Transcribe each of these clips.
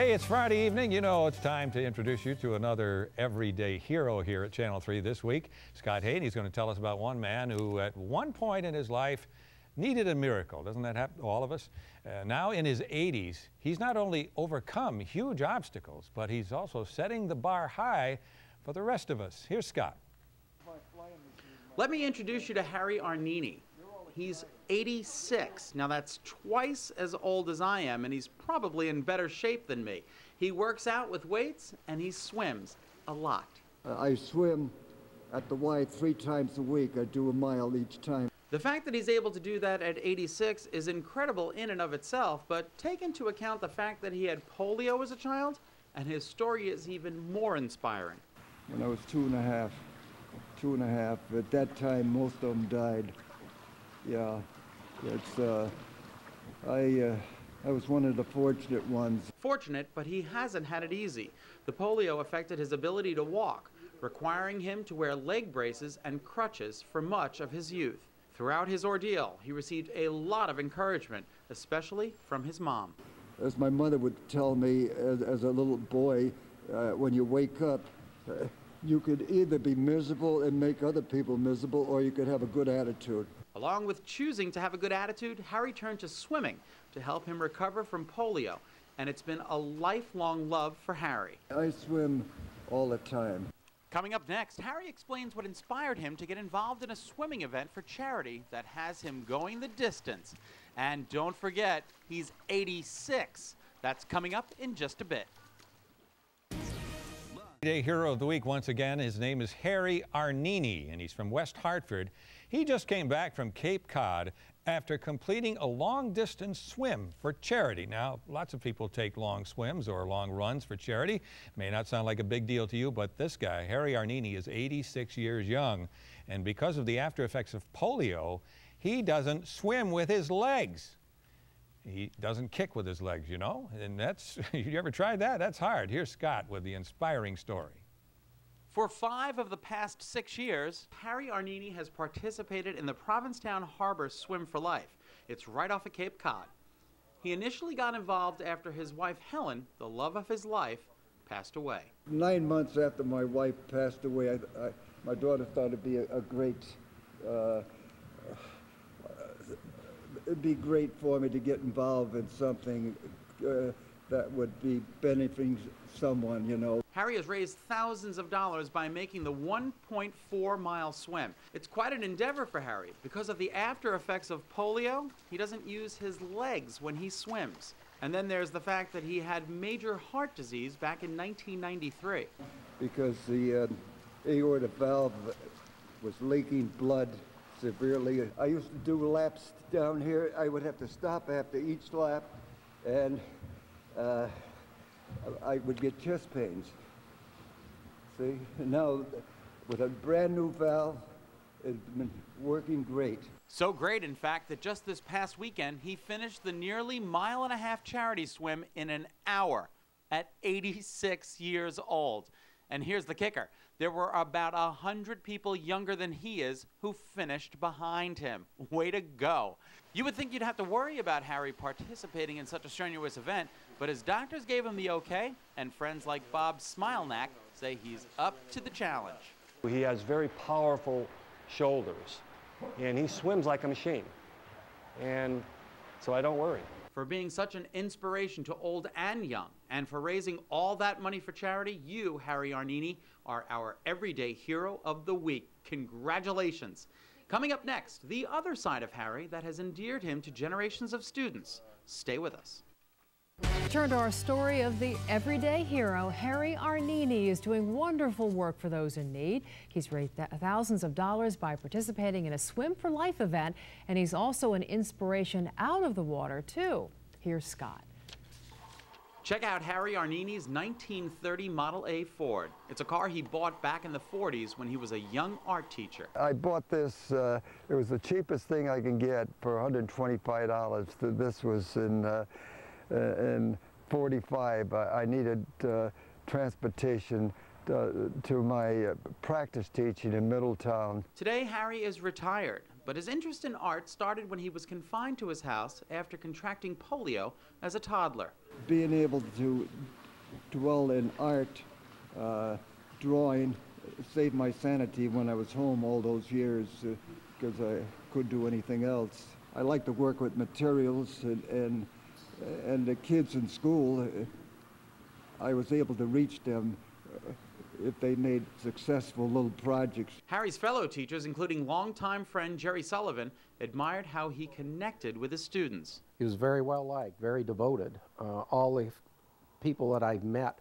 Hey, it's Friday evening. You know, it's time to introduce you to another everyday hero here at Channel 3 this week. Scott Hayden's going to tell us about one man who at one point in his life needed a miracle. Doesn't that happen to all of us? Now in his 80s, he's not only overcome huge obstacles, but he's also setting the bar high for the rest of us. Here's Scott. Let me introduce you to Harry Arnini. He's 86. Now that's twice as old as I am, and he's probably in better shape than me. He works out with weights and he swims a lot. I swim at the Y 3 times a week. I do a mile each time. The fact that he's able to do that at 86 is incredible in and of itself, but take into account the fact that he had polio as a child, and his story is even more inspiring. When I was two and a half, at that time most of them died. Yeah, it's, I was one of the fortunate ones. Fortunate, but he hasn't had it easy. The polio affected his ability to walk, requiring him to wear leg braces and crutches for much of his youth. Throughout his ordeal, he received a lot of encouragement, especially from his mom. As my mother would tell me as a little boy, when you wake up, you could either be miserable and make other people miserable, or you could have a good attitude. Along with choosing to have a good attitude, Harry turned to swimming to help him recover from polio, and it's been a lifelong love for Harry. I swim all the time. Coming up next, Harry explains what inspired him to get involved in a swimming event for charity that has him going the distance. And don't forget, he's 86. That's coming up in just a bit. Everyday Hero of the Week once again. His name is Harry Arnini, and he's from West Hartford. He just came back from Cape Cod after completing a long-distance swim for charity. Now, lots of people take long swims or long runs for charity. May not sound like a big deal to you, but this guy, Harry Arnini, is 86 years young, and because of the after effects of polio, he doesn't swim with his legs. He doesn't kick with his legs, you know, and that's, you ever tried that? That's hard. Here's Scott with the inspiring story. For 5 of the past 6 years, Harry Arnini has participated in the Provincetown Harbor Swim for Life. It's right off of Cape Cod. He initially got involved after his wife Helen, the love of his life, passed away. 9 months after my wife passed away, my daughter thought it'd be a great, it'd be great for me to get involved in something that would be benefiting someone, you know. Harry has raised thousands of dollars by making the 1.4-mile swim. It's quite an endeavor for Harry. Because of the after effects of polio, he doesn't use his legs when he swims. And then there's the fact that he had major heart disease back in 1993. Because the aorta valve was leaking blood severely. I used to do laps down here. I would have to stop after each lap, and I would get chest pains. See, and now with a brand new valve, it's been working great. So great, in fact, that just this past weekend, he finished the nearly mile-and-a-half charity swim in an hour at 86 years old. And here's the kicker. There were about 100 people younger than he is who finished behind him. Way to go. You would think you'd have to worry about Harry participating in such a strenuous event, but his doctors gave him the okay, and friends like Bob Smilenack say he's up to the challenge. He has very powerful shoulders, and he swims like a machine, and so I don't worry. For being such an inspiration to old and young, and for raising all that money for charity, you, Harry Arnini, are our Everyday Hero of the Week. Congratulations. Coming up next, the other side of Harry that has endeared him to generations of students. Stay with us. Turn to our story of the everyday hero. Harry Arnini is doing wonderful work for those in need. He's raised thousands of dollars by participating in a Swim for Life event, and he's also an inspiration out of the water, too. Here's Scott. Check out Harry Arnini's 1930 Model A Ford. It's a car he bought back in the 40s when he was a young art teacher. I bought this, it was the cheapest thing I can get for $125. This was in 45. I needed transportation to my practice teaching in Middletown. Today, Harry is retired, but his interest in art started when he was confined to his house after contracting polio as a toddler. Being able to dwell in art, drawing, saved my sanity when I was home all those years because I couldn't do anything else. I like to work with materials and the kids in school. I was able to reach them if they made successful little projects. Harry's fellow teachers, including longtime friend Jerry Sullivan, admired how he connected with his students. He was very well liked, very devoted. All the people that I've met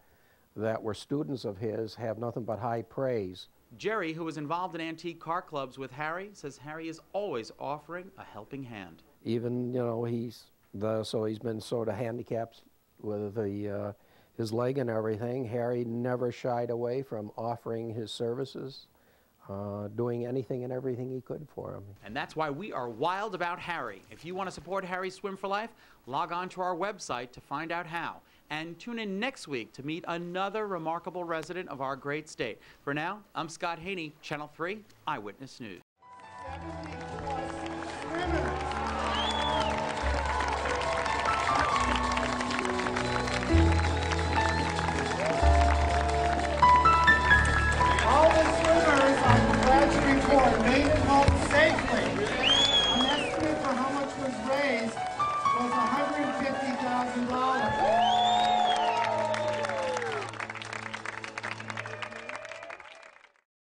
that were students of his have nothing but high praise. Jerry, who was involved in antique car clubs with Harry, says Harry is always offering a helping hand. Even, you know, he's been sort of handicapped with his leg and everything. Harry never shied away from offering his services, doing anything and everything he could for him. And that's why we are wild about Harry. If you want to support Harry's Swim for Life, log on to our website to find out how. And tune in next week to meet another remarkable resident of our great state. For now, I'm Scott Haney, Channel 3 Eyewitness News. 70-plus swimmers. All the swimmers, I'm glad to report, made it home safely. An estimate for how much was raised was $150,000.